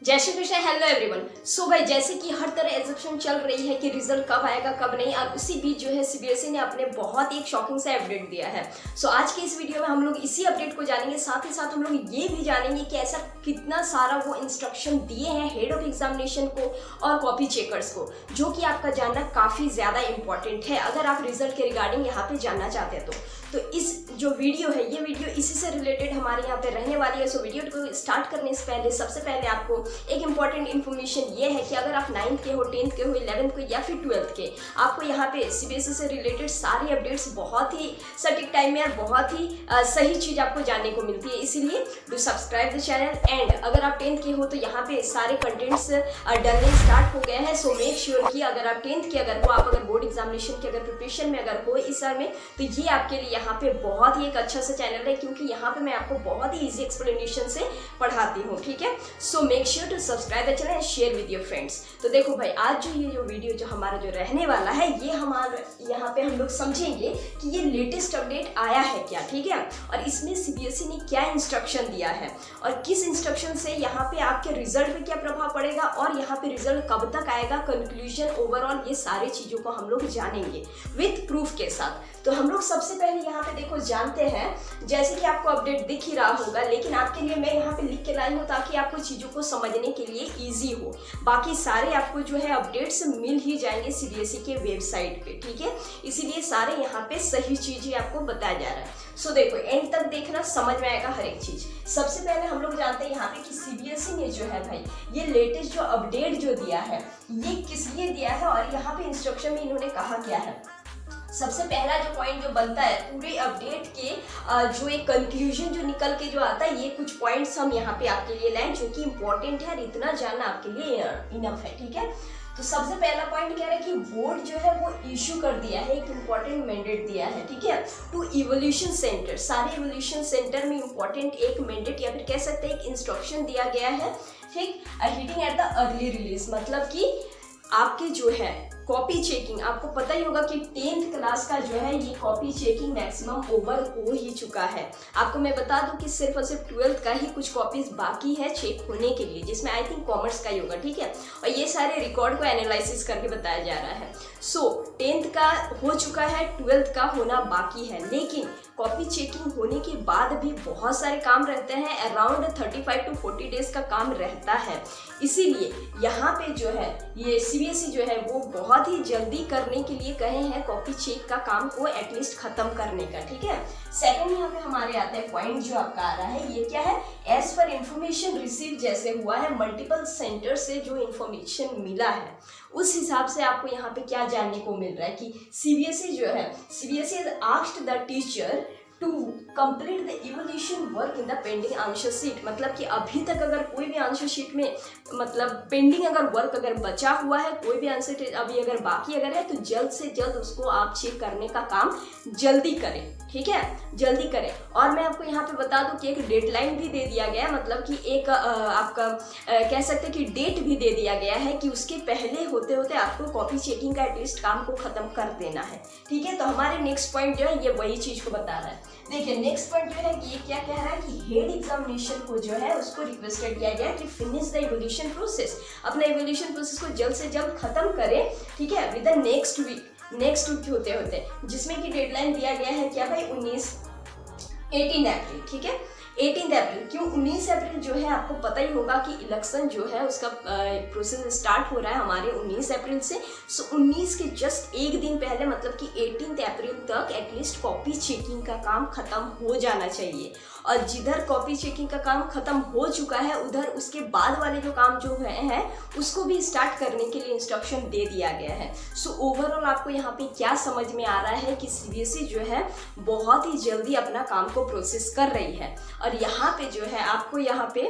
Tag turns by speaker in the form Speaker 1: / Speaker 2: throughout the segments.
Speaker 1: जय Shri Krishna. Hello everyone. So भाई, जैसे कि हर तरह एग्जाम्पशन चल रही है कि रिजल्ट कब आएगा कब नहीं, और उसी बीच जो है सीबीएसई ने अपने बहुत ही एक शॉकिंग सा अपडेट दिया है। सो आज की इस वीडियो में हम लोग इसी अपडेट को जानेंगे, साथ ही साथ हम लोग ये भी जानेंगे कि ऐसा कितना सारा वो इंस्ट्रक्शन दिए हैं हेड ऑफ एग्जामिनेशन को और कॉपी चेकर्स को, जो कि आपका जानना काफ़ी ज़्यादा इंपॉर्टेंट है अगर आप रिजल्ट के रिगार्डिंग यहाँ पे जानना चाहते हैं तो इस जो वीडियो है ये वीडियो इसी से रिलेटेड हमारे यहाँ पे रहने वाली है। सो वीडियो को स्टार्ट करने से पहले सबसे पहले आपको एक इंपॉर्टेंट इन्फॉर्मेशन ये है कि अगर आप 9th के हो, 10th के हो, 11th को या फिर 12th के, आपको यहाँ पे सीबीएसई से रिलेटेड सारी अपडेट्स बहुत ही सटीक टाइम में और बहुत ही सही चीज़ आपको जानने को मिलती है। इसीलिए do subscribe the channel. And अगर आप 10th के हो तो यहाँ पे सारे कंटेंट्स डलने स्टार्ट हो गए हैं। सो मेक श्योर कि अगर आप 10th के अगर हो, आप अगर बोर्ड एग्जामिनेशन के अगर प्रिपरेशन में अगर हो इस साल में, तो ये आपके लिए यहाँ पे बहुत ही एक अच्छा सा चैनल है, क्योंकि यहाँ पे मैं आपको बहुत ही इजी एक्सप्लेनेशन से पढ़ाती हूँ। ठीक है, so make sure to subscribe the channel and share with your friends. तो देखो भाई, आज जो वीडियो जो हमारा जो रहने वाला है, ये हमारे यहाँ पे हम लोग समझेंगे कि ये लेटेस्ट अपडेट आया है क्या। ठीक है, और इसमें सीबीएसई ने क्या इंस्ट्रक्शन दिया है और किस इंस्ट्रक्शन से यहाँ पे आपके रिजल्ट पे क्या प्रभाव पड़ेगा और यहाँ पे रिजल्ट कब तक आएगा, कंक्लूजन, ओवरऑल, ये सारी चीजों को हम लोग जानेंगे विथ प्रूफ के साथ। तो हम लोग सबसे पहले यहाँ पे देखो जानते हैं, जैसे कि आपको अपडेट दिख ही रहा होगा, लेकिन आपके लिए मैं यहाँ पे लिख के लाई हूँ ताकि आपको चीज़ों को समझने के लिए इजी हो। बाकी सारे आपको जो है अपडेट्स मिल ही जाएंगे सीबीएसई के वेबसाइट पे। ठीक है, इसीलिए सारे यहाँ पे सही चीज़ें आपको बताया जा रहा है। सो देखो, एंड तक देखना, समझ में आएगा हर एक चीज़। सबसे पहले हम लोग जानते हैं यहाँ पे कि सीबीएसई ने जो है भाई ये लेटेस्ट जो अपडेट जो दिया है ये किस लिए दिया है और यहाँ पे इंस्ट्रक्शन में इन्होंने कहा क्या है। सबसे पहला जो पॉइंट जो बनता है पूरे अपडेट के जो एक कंक्लूजन जो निकल के जो आता है, ये कुछ पॉइंट्स हम यहाँ पे आपके लिए लाए जो कि इंपॉर्टेंट है और इतना जानना आपके लिए इनफ है। ठीक है, तो सबसे पहला पॉइंट कह रहा है कि बोर्ड जो है वो इशू कर दिया है, एक इम्पॉर्टेंट मैंडेट दिया है। ठीक है, टू इवोल्यूशन सेंटर, सारे इवोल्यूशन सेंटर में इम्पॉर्टेंट एक मैंडेट या फिर कह सकते हैं एक इंस्ट्रक्शन दिया गया है। ठीक, hitting at the early release, मतलब कि आपके जो है कॉपी चेकिंग, आपको पता ही होगा कि 10th क्लास का जो है ये कॉपी चेकिंग मैक्सिमम ओवर हो ही चुका है। आपको मैं बता दूं कि सिर्फ और सिर्फ 12th का ही कुछ कॉपीज बाकी है चेक होने के लिए, जिसमें आई थिंक कॉमर्स का ही होगा। ठीक है, और ये सारे रिकॉर्ड को एनालिसिस करके बताया जा रहा है। सो 10th का हो चुका है, 12th का होना बाकी है, लेकिन कॉपी चेकिंग होने के बाद भी बहुत सारे काम रहते हैं, अराउंड 35 to 40 डेज का काम रहता है। इसीलिए यहाँ पे जो है ये सीबीएसई जो है वो बहुत ही जल्दी करने के लिए कहे हैं कॉपी चेक का काम को एटलीस्ट खत्म करने का। ठीक है, सेकंड यहाँ पे हमारे आते हैं पॉइंट जो आपका आ रहा है, ये क्या है, एज पर इंफॉर्मेशन रिसीव जैसे हुआ है मल्टीपल सेंटर से जो इन्फॉर्मेशन मिला है उस हिसाब से आपको यहाँ पे क्या जानने को मिल रहा है कि सीबीएसई जो है, CBSE has asked the teacher to complete the evolution work in the pending answer sheet, मतलब कि अभी तक अगर कोई भी आंसर शीट में मतलब पेंडिंग अगर वर्क अगर बचा हुआ है, कोई भी आंसर अभी अगर बाकी अगर है, तो जल्द से जल्द उसको आप चेक करने का काम जल्दी करें। ठीक है, जल्दी करें। और मैं आपको यहाँ पे बता दूं कि एक डेडलाइन भी दे दिया गया है, मतलब कि एक आपका कह सकते हैं कि डेट भी दे दिया गया है कि उसके पहले होते होते आपको कॉपी चेकिंग का एटलीस्ट काम को खत्म कर देना है। ठीक है, तो हमारे नेक्स्ट पॉइंट जो है ये वही चीज को बता रहा है। देखिए नेक्स्ट पॉइंट जो है कि ये क्या कह रहा है कि हेड एग्जामिनेशन को जो है उसको रिक्वेस्टेड किया गया कि फिनिश द इवोल्यूशन प्रोसेस, अपना इवोल्यूशन प्रोसेस को जल्द से जल्द खत्म करें। ठीक है, विद द नेक्स्ट वीक होते होते, जिसमें कि डेडलाइन दिया गया है क्या भाई, 18 अप्रैल। ठीक है, 18 अप्रैल। क्यों 19 अप्रैल जो है, आपको पता ही होगा कि इलेक्शन जो है उसका प्रोसेस स्टार्ट हो रहा है हमारे 19 अप्रैल से। सो 19 के जस्ट एक दिन पहले, मतलब कि 18 अप्रैल तक एटलीस्ट कॉपी चेकिंग का काम खत्म हो जाना चाहिए। और जिधर कॉपी चेकिंग का काम खत्म हो चुका है उधर उसके बाद वाले जो काम जो है उसको भी स्टार्ट करने के लिए इंस्ट्रक्शन दे दिया गया है। सो ओवरऑल आपको यहाँ पे क्या समझ में आ रहा है कि सीबीएसई जो है बहुत ही जल्दी अपना काम को प्रोसेस कर रही है और यहाँ पे जो है आपको यहाँ पे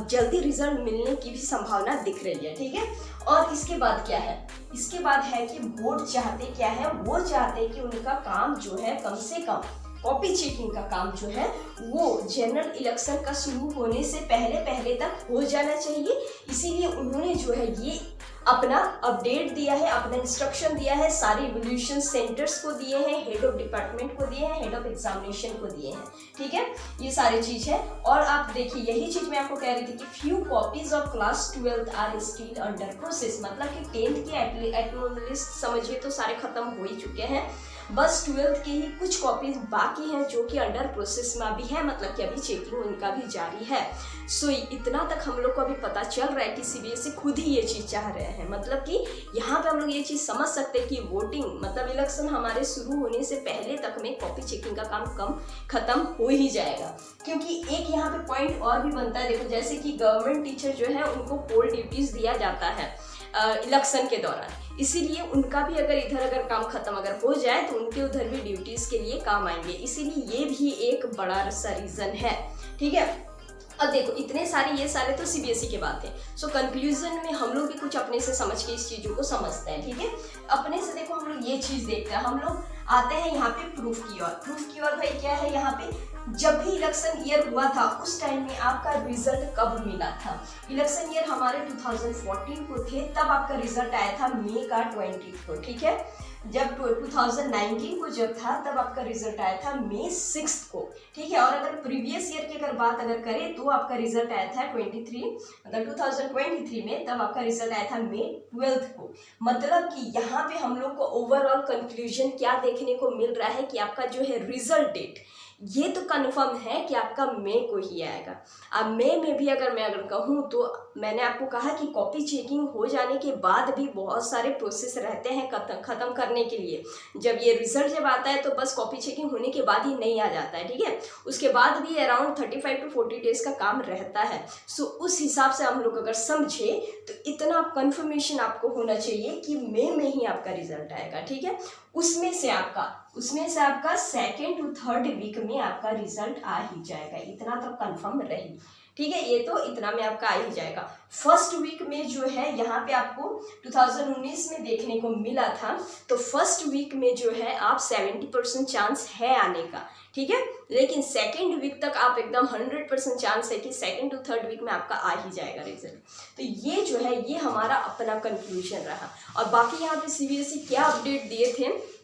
Speaker 1: जल्दी रिजल्ट मिलने की भी संभावना दिख रही है। ठीक है, और इसके बाद क्या है, इसके बाद है कि बोर्ड चाहते क्या है, वो चाहते हैं कि उनका काम जो है कम से कम कॉपी चेकिंग का काम जो है वो जनरल इलेक्शन का शुरू होने से पहले तक हो जाना चाहिए। इसीलिए उन्होंने जो है ये अपना अपडेट दिया है, अपना इंस्ट्रक्शन दिया है, सारे इवोल्यूशन सेंटर्स को दिए हैं, हेड ऑफ डिपार्टमेंट को दिए हैं, हेड ऑफ एग्जामिनेशन को दिए हैं, ठीक है, ये सारी चीज है। और आप देखिए यही चीज मैं आपको कह रही थी कि few copies of class 12 are still under process, मतलब कि 10th के एटमोलिस्ट समझिए तो सारे खत्म हो ही चुके हैं, बस 12th के ही कुछ कॉपीज बाकी हैं जो कि अंडर प्रोसेस में अभी है, मतलब कि अभी चेकिंग उनका भी जारी है। सो इतना तक हम लोग को अभी पता चल रहा है कि सीबीएसई खुद ही ये चीज़ चाह रहे हैं, मतलब कि यहाँ पे हम लोग ये चीज़ समझ सकते हैं कि वोटिंग मतलब इलेक्शन हमारे शुरू होने से पहले तक में कॉपी चेकिंग का काम खत्म हो ही जाएगा। क्योंकि एक यहाँ पे पॉइंट और भी बनता है, देखो जैसे कि गवर्नमेंट टीचर जो है उनको पोल ड्यूटीज दिया जाता है इलेक्शन के दौरान, इसीलिए उनका भी अगर काम खत्म अगर हो जाए तो उनके उधर भी ड्यूटीज के लिए काम आएंगे, इसीलिए ये भी एक बड़ा सा रीजन है, ठीक है। अब देखो इतने सारे ये सारे तो सीबीएसई के बात है। सो कंक्लूजन में हम लोग भी कुछ अपने से समझ के इस चीज़ों को समझते हैं, ठीक है। अपने से देखो हम लोग ये चीज़ देखते हैं, हम लोग आते हैं यहाँ पे प्रूफ की ओर भाई क्या है यहाँ पे, जब भी इलेक्शन ईयर हुआ था उस टाइम में आपका रिजल्ट कब मिला था। इलेक्शन ईयर हमारे 2014 को थे, तब आपका रिजल्ट आया था मई का 20 को, ठीक है। जब 2019 को जब था तब आपका रिजल्ट आया था मई 6 को, ठीक है। और अगर प्रीवियस ईयर की बात करें तो आपका रिजल्ट आया था 2023 में, तब आपका रिजल्ट आया था मई 12 को। मतलब कि यहाँ पे हम लोग को ओवरऑल कंक्लूजन क्या देखने को मिल रहा है कि आपका जो है रिजल्ट डेट ये तो कन्फर्म है कि आपका मई को ही आएगा। अब मई में भी अगर मैं कहूँ तो मैंने आपको कहा कि कॉपी चेकिंग हो जाने के बाद भी बहुत सारे प्रोसेस रहते हैं ख़त्म करने के लिए। जब ये रिजल्ट जब आता है तो बस कॉपी चेकिंग होने के बाद ही नहीं आ जाता है, ठीक है। उसके बाद भी अराउंड 35 to 40 डेज का काम रहता है। सो उस हिसाब से हम लोग अगर समझे तो इतना कन्फर्मेशन आपको होना चाहिए कि मई में ही आपका रिजल्ट आएगा, ठीक है। उसमें से आपका 2nd to 3rd वीक में आपका रिजल्ट आ ही जाएगा, इतना तो कंफर्म रही, ठीक है। ये तो इतना में आपका आ ही जाएगा। फर्स्ट वीक में जो है यहाँ पे आपको 2019 में देखने को मिला था, तो फर्स्ट वीक में जो है आप 70% चांस है आने का, ठीक है। लेकिन 2nd वीक तक आप एकदम 100% चांस है कि 2nd to 3rd वीक में आपका आ ही जाएगा रिजल्ट। तो ये जो है ये हमारा अपना कंक्लूजन रहा। और बाकी यहाँ पे सीबीएसई क्या अपडेट दिए थे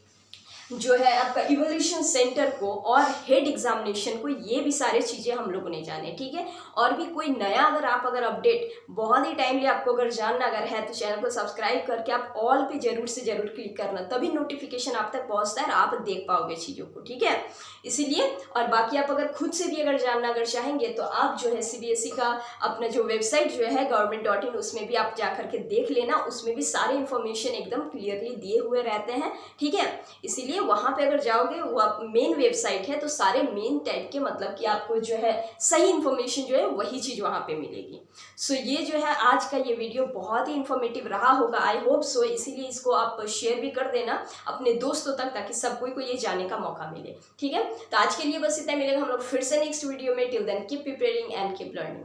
Speaker 1: जो है आपका इवोल्यूशन सेंटर को और हेड एग्जामिनेशन को, ये भी सारे चीज़ें हम लोगों ने जाने, ठीक है। और भी कोई नया अगर अपडेट बहुत ही टाइमली आपको अगर जानना है तो चैनल को सब्सक्राइब करके आप ऑल पे जरूर से जरूर क्लिक करना, तभी नोटिफिकेशन आप तक पहुंचता है और आप देख पाओगे चीज़ों को, ठीक है। इसीलिए और बाकी आप अगर खुद से भी अगर जानना चाहेंगे तो आप जो है सीबीएसई का अपना जो वेबसाइट जो है government.in, उसमें भी आप जा करके देख लेना, उसमें भी सारे इन्फॉर्मेशन एकदम क्लियरली दिए हुए रहते हैं, ठीक है। इसीलिए वहाँ पे अगर जाओगे वो आप मेन वेबसाइट है तो सारे मेन टाइप के मतलब कि आपको जो है सही इन्फॉर्मेशन जो है वही चीज़ वहाँ पे मिलेगी। सो ये जो है आज का ये वीडियो बहुत ही इन्फॉर्मेटिव रहा होगा, आई होप सो। इसीलिए इसको आप शेयर भी कर देना अपने दोस्तों तक ताकि सब कोई को ये जानने का मौका मिले, ठीक है। तो आज के लिए बस इतना, मिलेगा हम लोग फिर से नेक्स्ट वीडियो में। Till then keep preparing and keep learning.